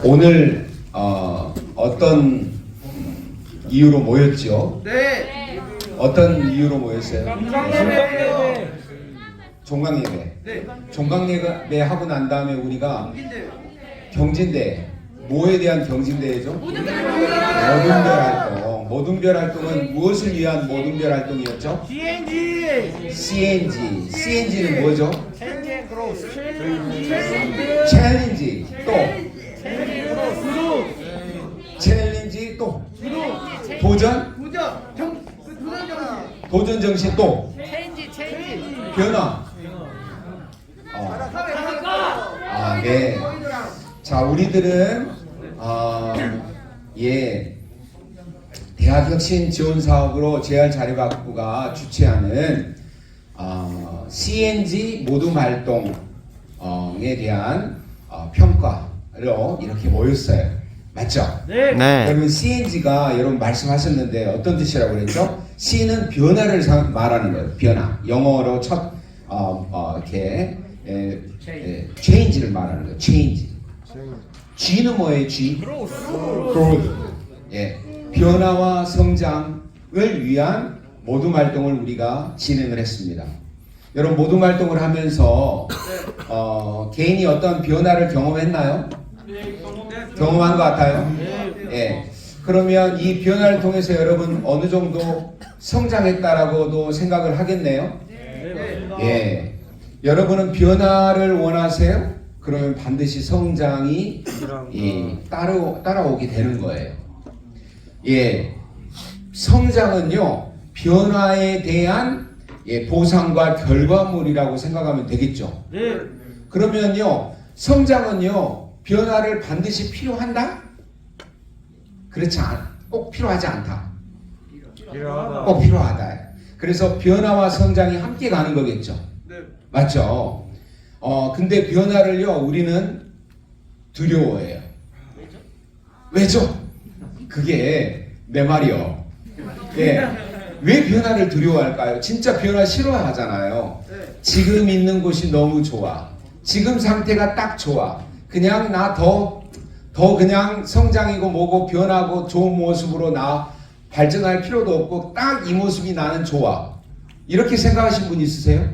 오늘 어떤 이유로 모였죠? 네. 어떤 이유로 모였어요? 종강예배. 종강예배. 네. 종강예배 하고 난 다음에 우리가 인데요. 경진대. 뭐에 대한 경진대회죠? 모든별 활동. 모든별 활동은 무엇을 위한 모든별 활동이었죠? CNG. CNG는 뭐죠? 챌린지. 또 챌린지 또 도전. 도전 정신 또 변화. 네. 자, 우리들은 대학혁신 지원 사업으로 재활자료학부가 주최하는 CNG 모둠 활동에 대한 평가로 이렇게 모였어요. 맞죠? 네. 여러분 CNG가 여러분 말씀하셨는데 어떤 뜻이라고 그랬죠? C는 변화를 말하는 거예요. 변화. 영어로 첫 이렇게 change를 말하는 거예요. change. G는 뭐예요? G? growth. 예. 변화와 성장을 위한 모둠 활동을 우리가 진행을 했습니다. 여러분 모둠 활동을 하면서 개인이 어떤 변화를 경험했나요? 경험한 것 같아요? 예. 그러면 이 변화를 통해서 여러분 어느 정도 성장했다라고도 생각을 하겠네요? 예. 여러분은 변화를 원하세요? 그러면 반드시 성장이 따라오게 되는 거예요. 예. 성장은요, 변화에 대한 보상과 결과물이라고 생각하면 되겠죠. 네. 그러면요, 성장은요, 변화를 반드시 필요한다? 그렇지 꼭 필요하지 않다. 꼭 필요하다. 그래서 변화와 성장이 함께 가는 거겠죠. 네. 맞죠? 근데 변화를요, 우리는 두려워해요. 왜죠? 그게 내 말이요. 예. 왜 변화를 두려워할까요? 진짜 변화 싫어하잖아요. 지금 있는 곳이 너무 좋아. 지금 상태가 딱 좋아. 그냥 나 더 그냥 성장이고 뭐고 변하고 좋은 모습으로 나 발전할 필요도 없고 딱 이 모습이 나는 좋아. 이렇게 생각하신 분 있으세요?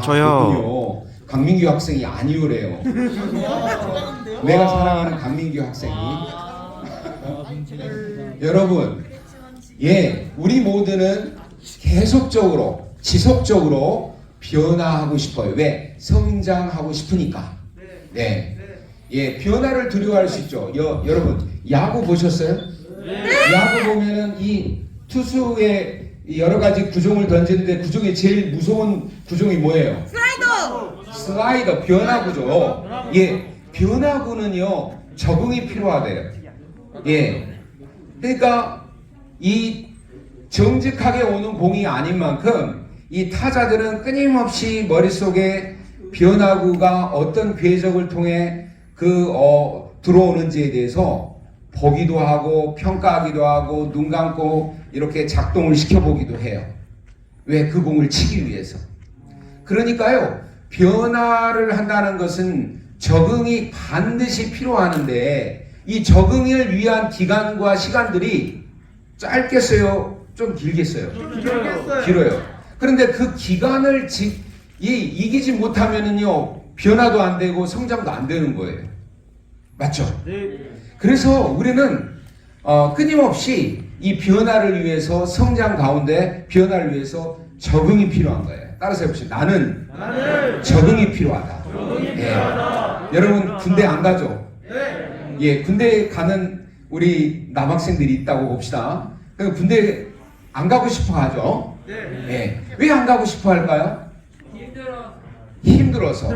저요. 그렇군요. 강민규 학생이 아니오래요. 내가 사랑하는 강민규 학생이. 여러분, 우리 모두는 계속적으로, 지속적으로 변화하고 싶어요. 왜? 성장하고 싶으니까. 네. 변화를 두려워할 수 있죠. 여러분, 야구 보셨어요? 야구 보면은 이 투수의 여러 가지 구종을 던지는데 그 중에 제일 무서운 구종이 뭐예요? 슬라이더, 변화구죠. 변화구는요, 적응이 필요하대요. 그러니까 이 정직하게 오는 공이 아닌 만큼 이 타자들은 끊임없이 머릿속에 변화구가 어떤 궤적을 통해 들어오는지에 대해서 보기도 하고 평가하기도 하고 눈 감고 이렇게 작동을 시켜보기도 해요. 왜? 그 공을 치기 위해서. 그러니까요, 변화를 한다는 것은 적응이 반드시 필요하는데 이 적응을 위한 기간과 시간들이 짧겠어요? 좀 길겠어요? 길어요. 그런데 그 기간을 이기지 못하면은요, 변화도 안 되고 성장도 안 되는 거예요. 맞죠? 그래서 우리는 끊임없이 이 변화를 위해서 성장 가운데 변화를 위해서 적응이 필요한 거예요. 따라서 해보시죠. 나는 적응이 필요하다. 여러분 군대 안 가죠? 군대 가는 우리 남학생들이 있다고 봅시다. 군대 안 가고 싶어 하죠? 왜 안 가고 싶어 할까요? 힘들어서.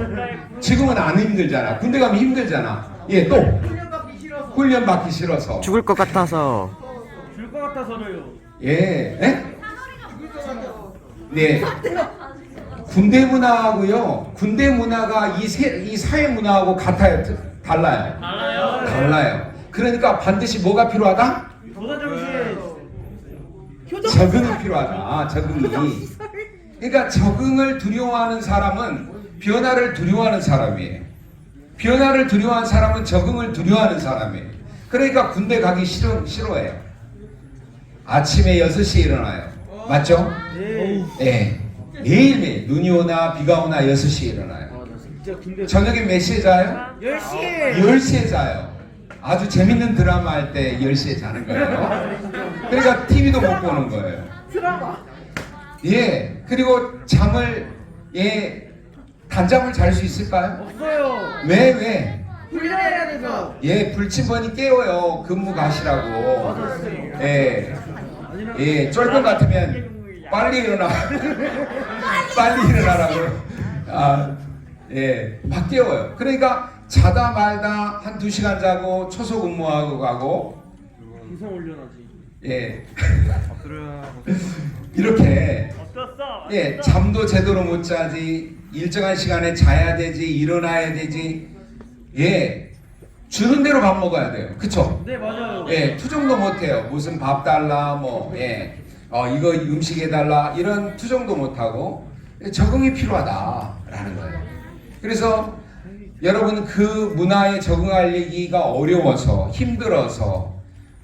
지금은 안 힘들잖아. 군대 가면 힘들잖아. 또 훈련 받기 싫어서. 죽을 것 같아서. 줄 것 같아서요. 군대 문화하고요. 군대 문화가 이 사회 문화하고 같아요. 달라요. 그러니까 반드시 뭐가 필요하다? 적응이 필요하다. 적응이. 그러니까 적응을 두려워하는 사람은 변화를 두려워하는 사람이에요. 변화를 두려워하는 사람은 적응을 두려워하는 사람이에요. 그러니까 군대 가기 싫어해요. 아침에 6시에 일어나요. 맞죠? 네. 네. 매일매일 눈이 오나 비가 오나 6시에 일어나요. 아, 나 진짜 군대. 저녁에 몇 시에 자요? 10시에. 10시에 자요. 아주 재밌는 드라마 할 때 10시에 자는 거예요. 그러니까 TV도 못 보는 거예요. 드라마. 예. 그리고 잠을, 예, 단잠을 잘 수 있을까요? 없어요. 왜? 훈련해야 돼서. 예, 불침번이 깨워요. 근무 가시라고. 맞아, 진짜. 예. 예, 쫄 것 같으면 빨리 일어나. 빨리 일어나라고. 아, 예, 막 깨워요. 그러니까 자다 말다 한 2시간 자고 초소 근무하고 가고, 기성 훈련하지. 예. 이렇게, 예, 잠도 제대로 못 자지, 일정한 시간에 자야 되지, 일어나야 되지, 예, 주는 대로 밥 먹어야 돼요. 그쵸? 네, 맞아요. 예, 투정도 못 해요. 무슨 밥 달라, 뭐, 예, 이거 음식 해달라, 이런 투정도 못 하고, 적응이 필요하다라는 거예요. 그래서 여러분 그 문화에 적응하기가 어려워서, 힘들어서,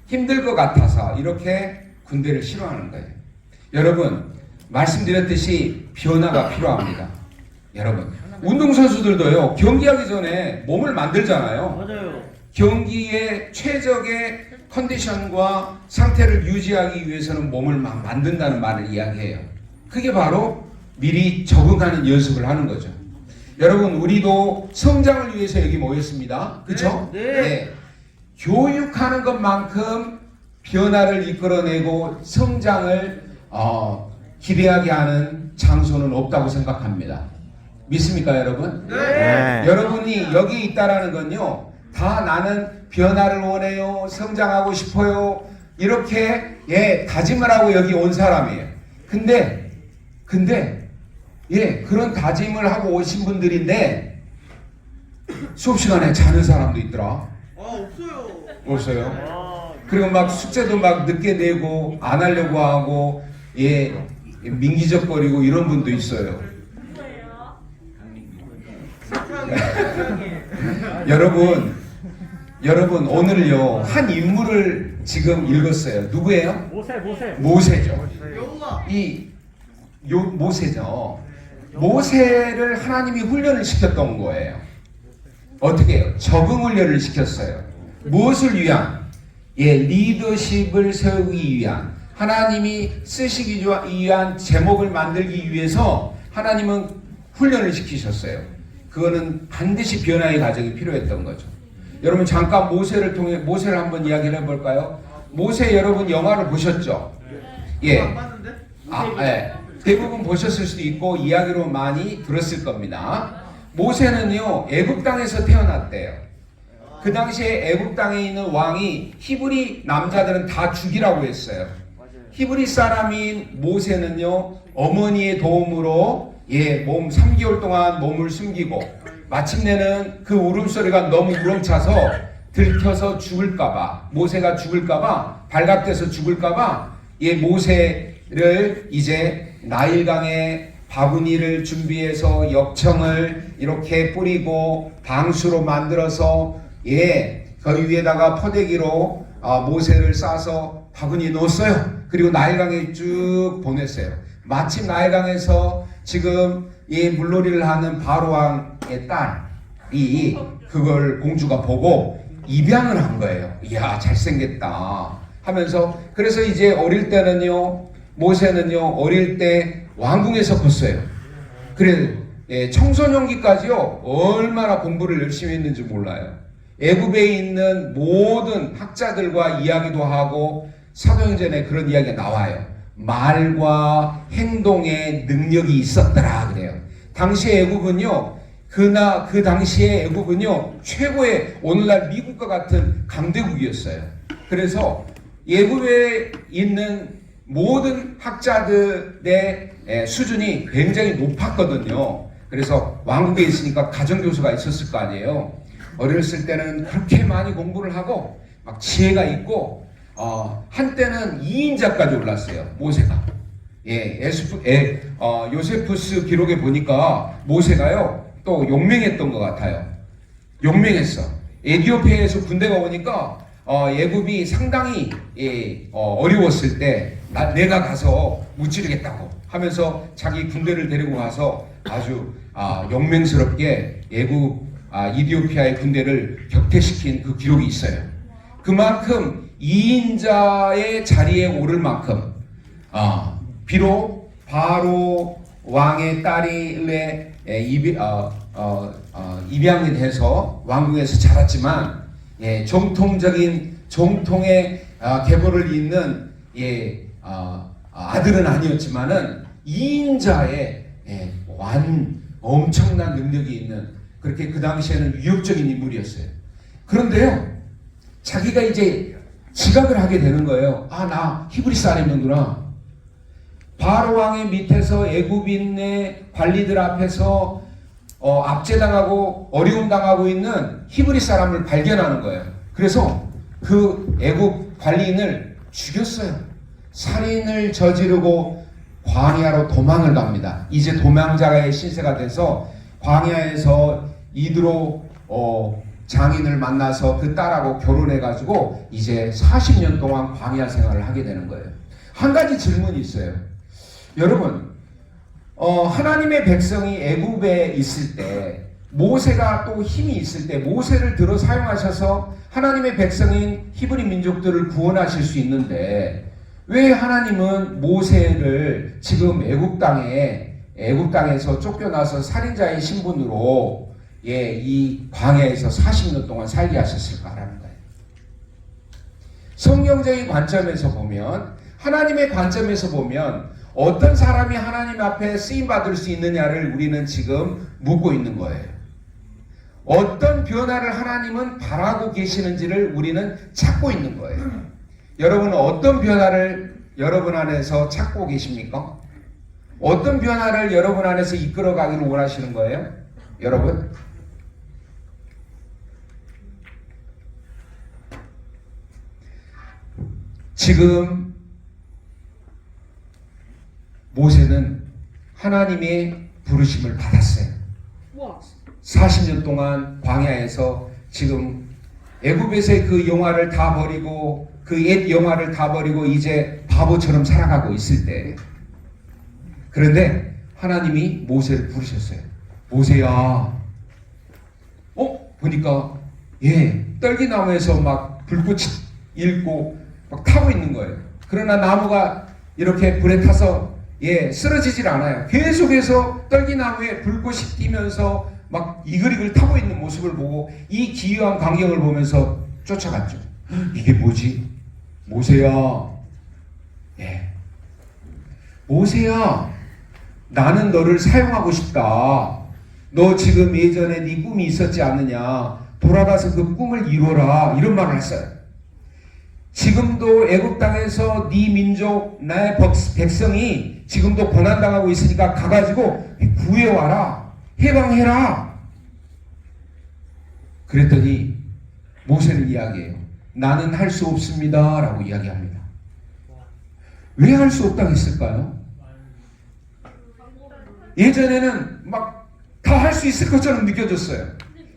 힘들 것 같아서 이렇게 군대를 싫어하는 거예요. 여러분, 말씀드렸듯이 변화가 필요합니다. 여러분, 운동선수들도요, 경기하기 전에 몸을 만들잖아요. 맞아요. 경기의 최적의 컨디션과 상태를 유지하기 위해서는 몸을 막 만든다는 말을 이야기해요. 그게 바로 미리 적응하는 연습을 하는 거죠. 여러분, 우리도 성장을 위해서 여기 모였습니다. 그렇죠? 네. 교육하는 것만큼 변화를 이끌어내고 성장을 기대하게 하는 장소는 없다고 생각합니다. 믿습니까, 여러분? 네. 여러분이 여기 있다라는 건요, 다 나는 변화를 원해요, 성장하고 싶어요, 이렇게, 예, 다짐을 하고 여기 온 사람이에요. 근데 예, 그런 다짐을 하고 오신 분들인데 수업 시간에 자는 사람도 있더라. 없어요. 그리고 막 숙제도 막 늦게 내고 안 하려고 하고, 예, 민기적거리고 이런 분도 있어요. 여러분 오늘요 한 인물을 지금 읽었어요. 누구예요? 모세죠. 모세죠. 모세를 하나님이 훈련을 시켰던 거예요. 어떻게 해요? 적응 훈련을 시켰어요. 무엇을 위한? 예, 리더십을 세우기 위한, 하나님이 쓰시기 위한 제목을 만들기 위해서 하나님은 훈련을 시키셨어요. 그거는 반드시 변화의 과정이 필요했던 거죠. 여러분 잠깐 모세를 통해 모세를 한번 이야기를 해볼까요? 모세 여러분 영화를 보셨죠? 예. 예. 대부분 보셨을 수도 있고 이야기로 많이 들었을 겁니다. 모세는요 애굽 땅에서 태어났대요. 그 당시에 애굽 땅에 있는 왕이 히브리 남자들은 다 죽이라고 했어요. 히브리 사람인 모세는요 어머니의 도움으로 몸 3개월 동안 몸을 숨기고 마침내는 그 울음소리가 너무 우렁차서 들켜서 죽을까봐, 모세가 죽을까봐, 발각돼서 죽을까봐 모세를 이제 나일강에 바구니를 준비해서 역청을 이렇게 뿌리고 방수로 만들어서 그 위에다가 포대기로 모세를 싸서 바구니에 넣었어요. 그리고 나일강에 쭉 보냈어요. 마침 나일강에서 지금 물놀이를 하는 바로왕의 딸이 그걸 공주가 보고 입양을 한 거예요. 이야 잘생겼다 하면서. 그래서 이제 어릴 때는요 모세는요 어릴 때 왕궁에서 컸어요. 그래 청소년기까지요 얼마나 공부를 열심히 했는지 몰라요. 애굽에 있는 모든 학자들과 이야기도 하고 사도행전에 그런 이야기가 나와요. 말과 행동에 능력이 있었더라 그래요. 당시 애굽은요 그 당시에 애굽은요 최고의 오늘날 미국과 같은 강대국이었어요. 그래서 애굽에 있는 모든 학자들의 수준이 굉장히 높았거든요. 그래서 왕국에 있으니까 가정교수가 있었을 거 아니에요. 어렸을 때는 그렇게 많이 공부를 하고 막 지혜가 있고 한때는 2인자까지 올랐어요. 모세가. 요세푸스 기록에 보니까 모세가요 또 용맹했던 것 같아요. 용맹했어. 에티오피아에서 군대가 오니까 애굽이 상당히 어려웠을 때 내가 가서 무찌르겠다고 하면서 자기 군대를 데리고 가서 아주 용맹스럽게 애굽 이디오피아의 군대를 격퇴시킨 그 기록이 있어요. 그만큼 2인자의 자리에 오를 만큼 비록 바로 왕의 딸이 입양이 돼서 왕궁에서 자랐지만 정통의 계보를 잇는 아들은 아니었지만은 2인자의 엄청난 능력이 있는 그렇게 그 당시에는 위협적인 인물이었어요. 그런데요, 자기가 이제 지각을 하게 되는 거예요. 나 히브리 사람이구나. 바로 왕의 밑에서 애굽인의 관리들 앞에서 압제당하고 어려움 당하고 있는 히브리 사람을 발견하는 거예요. 그래서 그 애굽 관리인을 죽였어요. 살인을 저지르고 광야로 도망을 갑니다. 이제 도망자의 신세가 돼서 광야에서 이드로 장인을 만나서 그 딸하고 결혼해가지고 이제 40년 동안 광야 생활을 하게 되는 거예요. 한 가지 질문이 있어요. 여러분, 하나님의 백성이 애굽에 있을 때 모세가 또 힘이 있을 때 모세를 들어 사용하셔서 하나님의 백성인 히브리 민족들을 구원하실 수 있는데 왜 하나님은 모세를 지금 애굽 땅에서 쫓겨나서 살인자의 신분으로 이 광야에서 40년 동안 살게 하셨을까라는 거예요. 성경적인 관점에서 보면, 하나님의 관점에서 보면 어떤 사람이 하나님 앞에 쓰임 받을 수 있느냐를 우리는 지금 묻고 있는 거예요. 어떤 변화를 하나님은 바라고 계시는지를 우리는 찾고 있는 거예요. 여러분은 어떤 변화를 여러분 안에서 찾고 계십니까? 어떤 변화를 여러분 안에서 이끌어가기를 원하시는 거예요? 여러분? 지금 모세는 하나님의 부르심을 받았어요. 40년 동안 광야에서 지금 애굽에서의 그 영화를 다 버리고 그 옛 영화를 다 버리고 이제 바보처럼 살아가고 있을 때, 그런데 하나님이 모세를 부르셨어요. 모세야. 보니까 떨기나무에서 막 불꽃이 일고 막 타고 있는 거예요. 그러나 나무가 이렇게 불에 타서 쓰러지질 않아요. 계속해서 떨기나무에 불꽃이 띄면서 막 이글이글 타고 있는 모습을 보고 이 기이한 광경을 보면서 쫓아갔죠. 이게 뭐지? 모세야. 모세야, 나는 너를 사용하고 싶다. 너 지금 예전에 네 꿈이 있었지 않느냐? 돌아가서 그 꿈을 이루어라. 이런 말을 했어요. 지금도 애굽 땅에서 네 민족, 나의 백성이 지금도 고난당하고 있으니까 가가지고 구해와라. 해방해라. 그랬더니 모세는 이야기해요. 나는 할 수 없습니다. 라고 이야기합니다. 왜 할 수 없다고 했을까요? 예전에는 막 다 할 수 있을 것처럼 느껴졌어요.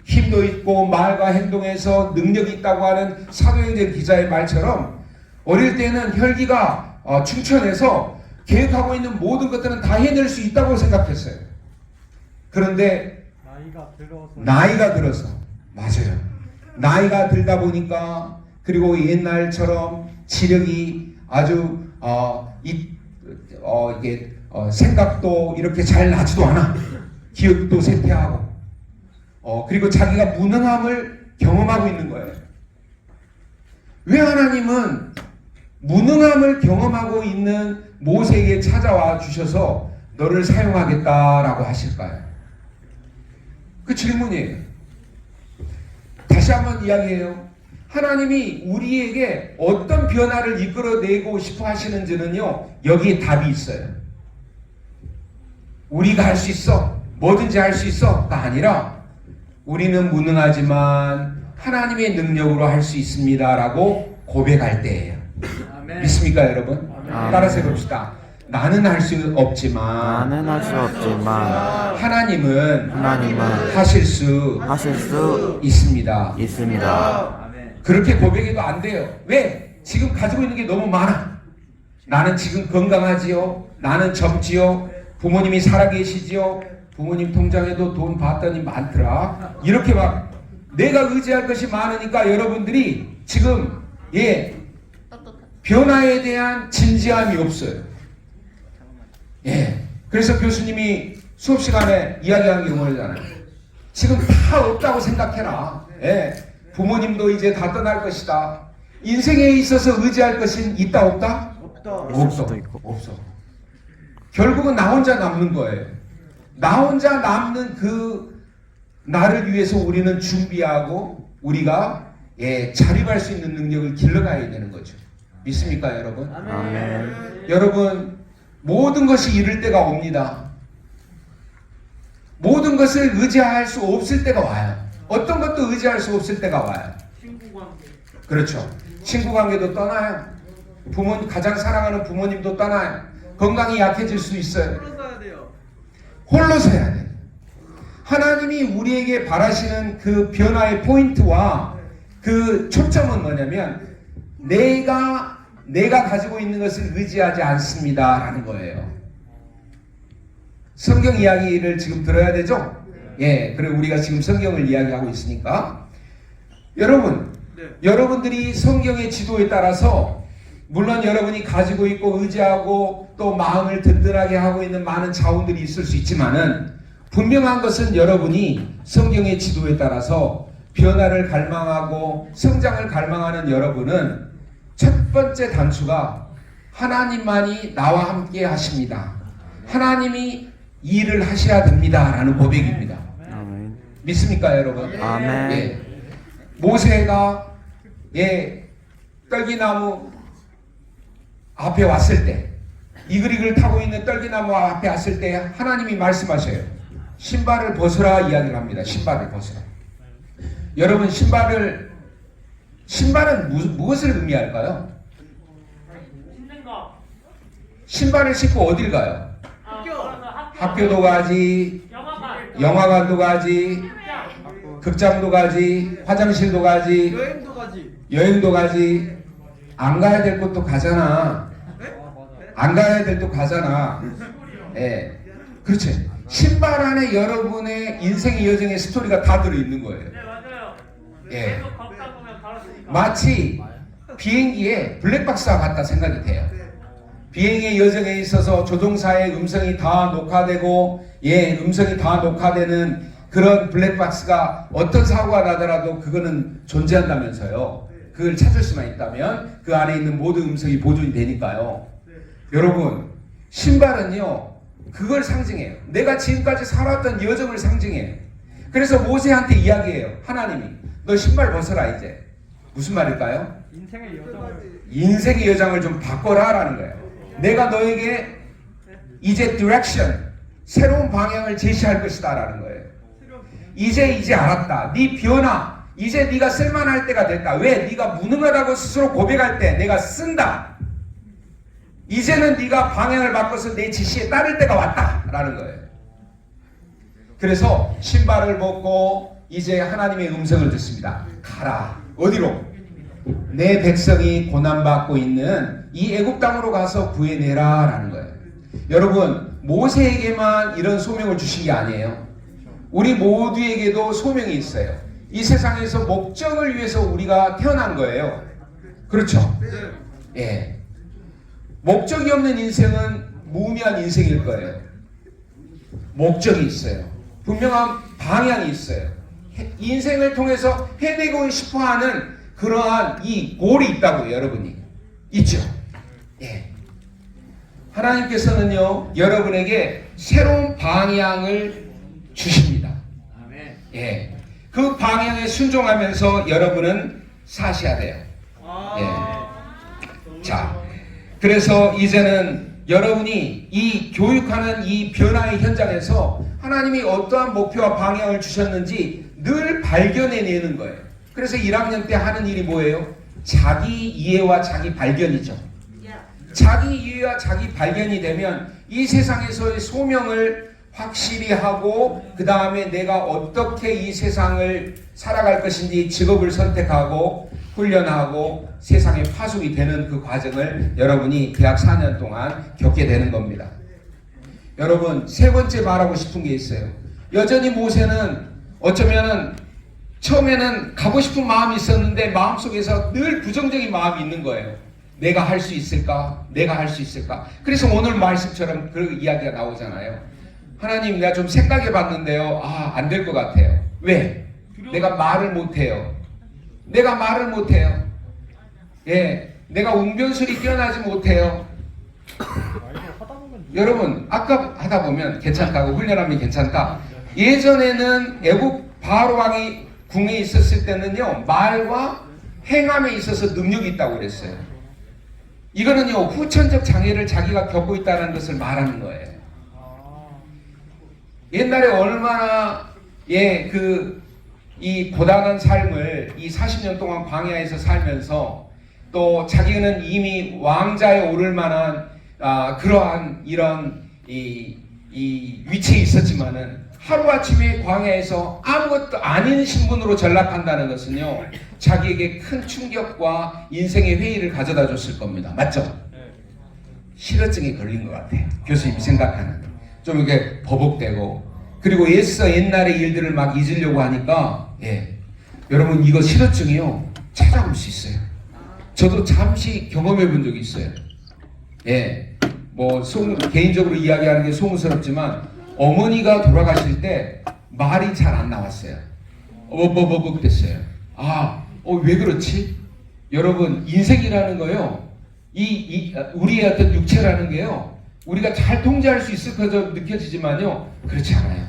힘도 있고 말과 행동에서 능력이 있다고 하는 사도행전 기자의 말처럼 어릴 때는 혈기가 충천해서 계획하고 있는 모든 것들은 다 해낼 수 있다고 생각했어요. 그런데 나이가 들어서 맞아요. 나이가 들다 보니까, 그리고 옛날처럼 지력이 아주 생각도 이렇게 잘 나지도 않아. 기억도 쇠퇴하고 그리고 자기가 무능함을 경험하고 있는 거예요. 왜 하나님은 무능함을 경험하고 있는 모세에게 찾아와 주셔서 너를 사용하겠다라고 하실까요? 그 질문이에요. 다시 한번 이야기해요. 하나님이 우리에게 어떤 변화를 이끌어내고 싶어 하시는지는요, 여기에 답이 있어요. 우리가 할 수 있어, 뭐든지 할 수 있어가 아니라 우리는 무능하지만 하나님의 능력으로 할 수 있습니다 라고 고백할 때예요. 아멘. 믿습니까 여러분? 아멘. 따라서 해봅시다. 나는 할 수 없지만 나는 할 수 없지만 하나님은 하나님은 하실 수 하실 수 있습니다. 있습니다. 그렇게 고백해도 안 돼요. 왜? 지금 가지고 있는 게 너무 많아. 나는 지금 건강하지요. 나는 젊지요. 부모님이 살아계시지요. 부모님 통장에도 돈 봤더니 많더라. 이렇게 막 내가 의지할 것이 많으니까 여러분들이 지금 변화에 대한 진지함이 없어요. 그래서 교수님이 수업 시간에 이야기한 게 뭐잖아요. 지금 다 없다고 생각해라. 부모님도 이제 다 떠날 것이다. 인생에 있어서 의지할 것은 있다 없다? 없다. 있을 수도 있고. 없어. 결국은 나 혼자 남는 거예요. 나 혼자 남는 그 나를 위해서 우리는 준비하고 우리가 자립할 수 있는 능력을 길러가야 되는 거죠. 믿습니까, 여러분? 아멘. 여러분, 모든 것이 이를 때가 옵니다. 모든 것을 의지할 수 없을 때가 와요. 어떤 것도 의지할 수 없을 때가 와요. 친구 관계. 그렇죠. 친구 관계도 떠나요. 가장 사랑하는 부모님도 떠나요. 건강이 약해질 수 있어요. 홀로 써야 돼요. 홀로서 해야 돼요. 하나님이 우리에게 바라시는 그 변화의 포인트와 그 초점은 뭐냐면 내가 가지고 있는 것을 의지하지 않습니다 라는 거예요. 성경 이야기를 지금 들어야 되죠? 그리고 우리가 지금 성경을 이야기하고 있으니까 여러분, 여러분들이 성경의 지도에 따라서 물론 여러분이 가지고 있고 의지하고 또 마음을 든든하게 하고 있는 많은 자원들이 있을 수 있지만은 분명한 것은 여러분이 성경의 지도에 따라서 변화를 갈망하고 성장을 갈망하는 여러분은 첫 번째 단추가 하나님만이 나와 함께 하십니다. 하나님이 일을 하셔야 됩니다 라는 고백입니다. 아멘. 믿습니까 여러분? 아멘. 모세가 떨기나무 앞에 왔을 때 이글이글 타고 있는 떨기나무 앞에 왔을 때 하나님이 말씀하셔요. 신발을 벗으라 이야기를 합니다. 신발을 벗으라. 여러분 신발은 무엇을 의미할까요? 신는 거. 신발을 신고 어딜 가요? 학교도 가지, 영화관도 가지, 극장도 가지, 화장실도 가지, 여행도 가지. 여행도 가지. 안 가야 될 곳도 가잖아. 안 가야 될 곳 가잖아. 그렇지. 신발 안에 여러분의 인생의 여정의 스토리가 다 들어있는 거예요. 네, 맞아요. 예. 계속 걷다 보면 바로 되니까. 마치 비행기에 블랙박스와 같다 생각이 돼요. 비행의 여정에 있어서 조종사의 음성이 다 녹화되고 음성이 다 녹화되는 그런 블랙박스가 어떤 사고가 나더라도 그거는 존재한다면서요. 그걸 찾을 수만 있다면 그 안에 있는 모든 음성이 보존이 되니까요. 여러분 신발은요 그걸 상징해요. 내가 지금까지 살았던 여정을 상징해요. 그래서 모세한테 이야기해요. 하나님이 너 신발 벗어라 이제. 무슨 말일까요? 인생의 여정을 좀 바꿔라 라는 거예요. 내가 너에게 이제 디렉션 새로운 방향을 제시할 것이다 라는 거예요. 이제 알았다. 네 변화 이제 네가 쓸만할 때가 됐다. 왜? 네가 무능하다고 스스로 고백할 때 내가 쓴다. 이제는 네가 방향을 바꿔서 내 지시에 따를 때가 왔다 라는 거예요. 그래서 신발을 벗고 이제 하나님의 음성을 듣습니다. 가라. 어디로? 내 백성이 고난받고 있는 이 애굽 땅으로 가서 구해내라 라는 거예요. 여러분 모세에게만 이런 소명을 주신 게 아니에요. 우리 모두에게도 소명이 있어요. 이 세상에서 목적을 위해서 우리가 태어난 거예요. 그렇죠? 목적이 없는 인생은 무의미한 인생일 거예요. 목적이 있어요. 분명한 방향이 있어요. 인생을 통해서 해내고 싶어하는 그러한 이 골이 있다고요. 여러분이 있죠. 하나님께서는요 여러분에게 새로운 방향을 주십니다. 그 방향에 순종하면서 여러분은 사셔야 돼요. 자, 그래서 이제는 여러분이 이 교육하는 이 변화의 현장에서 하나님이 어떠한 목표와 방향을 주셨는지 늘 발견해내는 거예요. 그래서 1학년 때 하는 일이 뭐예요? 자기 이해와 자기 발견이죠. 자기 이해와 자기 발견이 되면 이 세상에서의 소명을 확실히 하고 그 다음에 내가 어떻게 이 세상을 살아갈 것인지 직업을 선택하고 훈련하고 세상에 파송이 되는 그 과정을 여러분이 대학 4년 동안 겪게 되는 겁니다. 여러분 세 번째 말하고 싶은 게 있어요. 여전히 모세는 어쩌면은 처음에는 가고 싶은 마음이 있었는데 마음속에서 늘 부정적인 마음이 있는 거예요. 내가 할 수 있을까? 내가 할 수 있을까? 그래서 오늘 말씀처럼 그 이야기가 나오잖아요. 하나님 내가 좀 생각해 봤는데요. 안 될 것 같아요. 왜? 내가 말을 못해요. 내가 말을 못해요. 예, 내가 웅변술이 뛰어나지 못해요. 여러분 아까 하다 보면 괜찮다고 훈련하면 괜찮다. 예전에는 애국 바로 왕이 궁에 있었을 때는요 말과 행함에 있어서 능력이 있다고 그랬어요. 이거는요 후천적 장애를 자기가 겪고 있다는 것을 말하는 거예요. 옛날에 얼마나 이 고단한 삶을 이 40년 동안 광야에서 살면서 또 자기는 이미 왕자에 오를 만한 그러한 이런 이 위치에 있었지만은 하루아침에 광야에서 아무것도 아닌 신분으로 전락한다는 것은요 자기에게 큰 충격과 인생의 회의를 가져다 줬을 겁니다. 맞죠? 실어증이 걸린 것 같아요. 교수님이 생각하는 좀 이렇게 버벅대고 그리고 애써 옛날의 일들을 막 잊으려고 하니까 여러분 이거 실어증이요 찾아올 수 있어요. 저도 잠시 경험해 본 적이 있어요. 뭐 개인적으로 이야기하는 게 소문스럽지만 어머니가 돌아가실 때 말이 잘 안 나왔어요. 버벅버벅 됐어요. 왜 그렇지? 여러분 인생이라는 거요 우리의 어떤 육체라는 게요 우리가 잘 통제할 수 있을 것처럼 느껴지지만요 그렇지 않아요.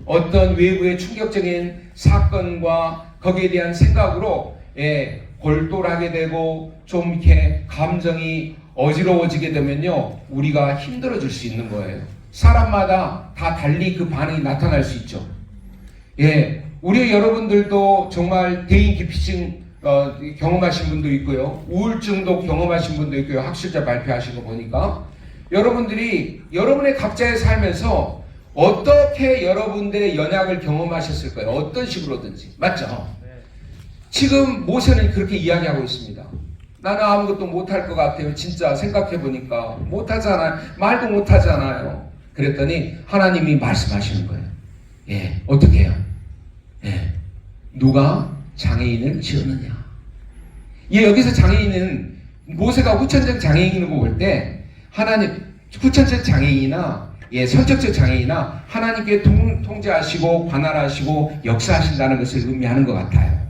어떤 외부의 충격적인 사건과 거기에 대한 생각으로 골똘하게 되고 좀 이렇게 감정이 어지러워지게 되면요 우리가 힘들어질 수 있는 거예요. 사람마다 다 달리 그 반응이 나타날 수 있죠. 우리 여러분들도 정말 대인기피증 경험하신 분도 있고요. 우울증도 경험하신 분도 있고요. 학술자 발표하신 거 보니까 여러분들이 여러분의 각자의 삶에서 어떻게 여러분들의 연약을 경험하셨을 거예요. 어떤 식으로든지. 맞죠? 지금 모세는 그렇게 이야기하고 있습니다. 나는 아무것도 못할 것 같아요. 진짜 생각해보니까 못하잖아요. 말도 못하잖아요. 그랬더니 하나님이 말씀하시는 거예요. 어떻게 해요? 누가 장애인을 지었느냐? 여기서 장애인은 모세가 후천적 장애인이라고 볼 때 하나님 후천적 장애인이나 선적적 장애인이나 하나님께 통제하시고 관할하시고 역사하신다는 것을 의미하는 것 같아요.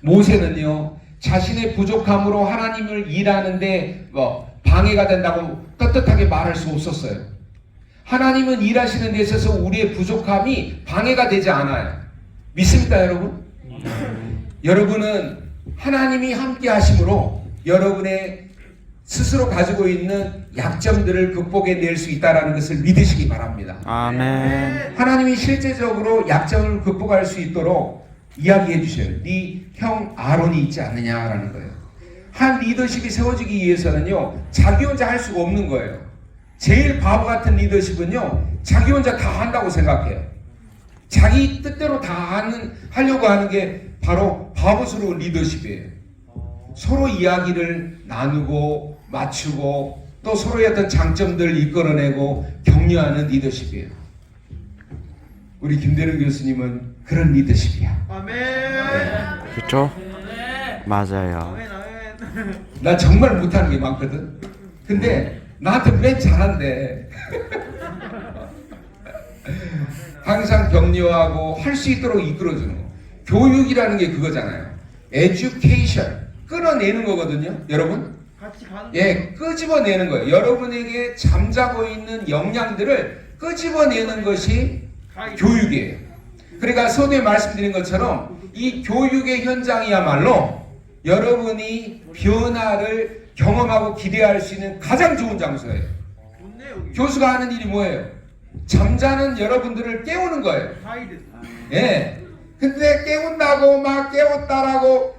모세는요 자신의 부족함으로 하나님을 일하는데 방해가 된다고 떳떳하게 말할 수 없었어요. 하나님은 일하시는 데 있어서 우리의 부족함이 방해가 되지 않아요. 믿습니까 여러분? 여러분은 하나님이 함께 하심으로 여러분의 스스로 가지고 있는 약점들을 극복해 낼 수 있다는 것을 믿으시기 바랍니다. 아멘. 하나님이 실제적으로 약점을 극복할 수 있도록 이야기해 주셔요. 네 형 아론이 있지 않느냐라는 거예요. 한 리더십이 세워지기 위해서는요 자기 혼자 할 수가 없는 거예요. 제일 바보 같은 리더십은요 자기 혼자 다 한다고 생각해요. 자기 뜻대로 다 하려고 하는 게 바로 바보스러운 리더십이에요. 서로 이야기를 나누고 맞추고 또 서로의 어떤 장점들을 이끌어내고 격려하는 리더십이에요. 우리 김대령 교수님은 그런 리더십이야. 아멘. 그렇죠? 맞아요. 아멘. 아멘. 나 정말 못하는 게 많거든. 근데 나한테 맨 잘한대. 항상 격려하고 할 수 있도록 이끌어주는 거. 교육이라는 게 그거잖아요. education 끌어내는 거거든요. 여러분 같이 가는 끄집어내는 거예요. 여러분에게 잠자고 있는 역량들을 끄집어내는 것이 교육이에요. 그러니까 서두에 말씀드린 것처럼 이 교육의 현장이야말로 여러분이 변화를 경험하고 기대할 수 있는 가장 좋은 장소예요. 좋네 여기. 교수가 하는 일이 뭐예요? 잠자는 여러분들을 깨우는 거예요. 가이드. 근데 깨운다고 막 깨웠다라고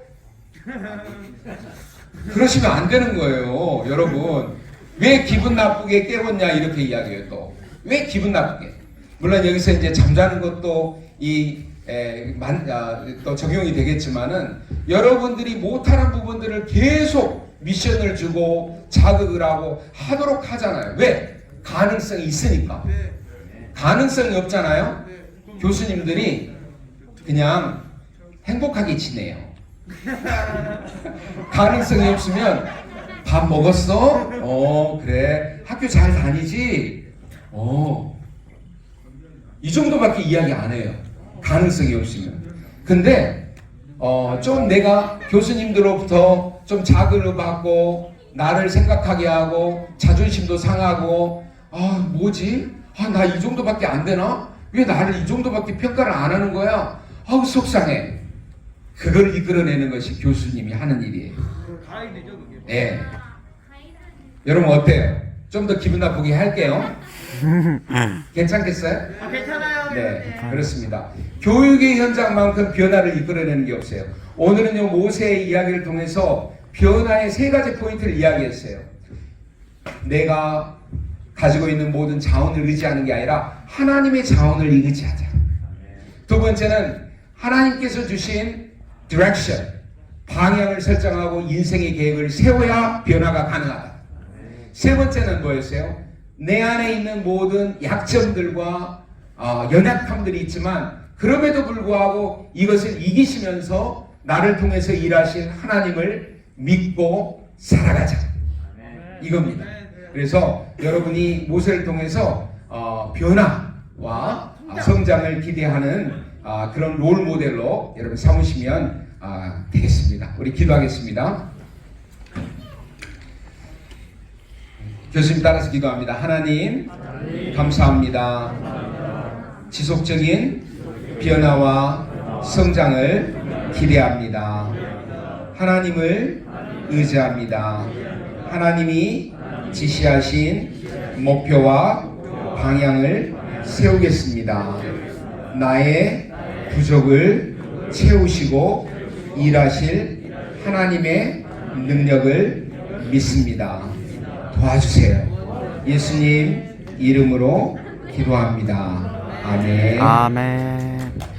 그러시면 안 되는 거예요. 여러분 왜 기분 나쁘게 깨웠냐 이렇게 이야기해요. 또 왜 기분 나쁘게? 물론 여기서 이제 잠자는 것도 또 적용이 되겠지만은 여러분들이 못하는 부분들을 계속 미션을 주고 자극을 하고 하도록 하잖아요. 왜? 가능성이 있으니까. 가능성이 없잖아요. 교수님들이 그냥 행복하게 지내요. 가능성이 없으면 밥 먹었어? 그래. 학교 잘 다니지? 이 정도밖에 이야기 안 해요. 가능성이 없으면. 근데 좀 내가 교수님들로부터 좀 자극을 받고 나를 생각하게 하고 자존심도 상하고 뭐지? 나 이 정도밖에 안 되나? 왜 나를 이 정도밖에 평가를 안 하는 거야? 속상해. 그걸 이끌어내는 것이 교수님이 하는 일이에요. 가이드죠 그게. 네. 여러분 어때요? 좀 더 기분 나쁘게 할게요. 괜찮겠어요? 괜찮아요. 네, 그렇습니다. 교육의 현장만큼 변화를 이끌어내는 게 없어요. 오늘은요 모세의 이야기를 통해서 변화의 세 가지 포인트를 이야기했어요. 내가 가지고 있는 모든 자원을 의지하는 게 아니라 하나님의 자원을 의지하자. 두 번째는 하나님께서 주신 디렉션, 방향을 설정하고 인생의 계획을 세워야 변화가 가능하다. 세 번째는 뭐였어요? 내 안에 있는 모든 약점들과 연약함들이 있지만 그럼에도 불구하고 이것을 이기시면서 나를 통해서 일하신 하나님을 믿고 살아가자. 이겁니다. 그래서 여러분이 모세를 통해서 변화와 성장을 기대하는 그런 롤 모델로 여러분 삼으시면 되겠습니다. 우리 기도하겠습니다. 교수님 따라서 기도합니다. 하나님 감사합니다. 지속적인 변화와 성장을 기대합니다. 하나님을 의지합니다. 하나님이 지시하신 목표와 방향을 세우겠습니다. 나의 부족을 채우시고 일하실 하나님의 능력을 믿습니다. 도와주세요. 예수님 이름으로 기도합니다. 아멘. 아멘.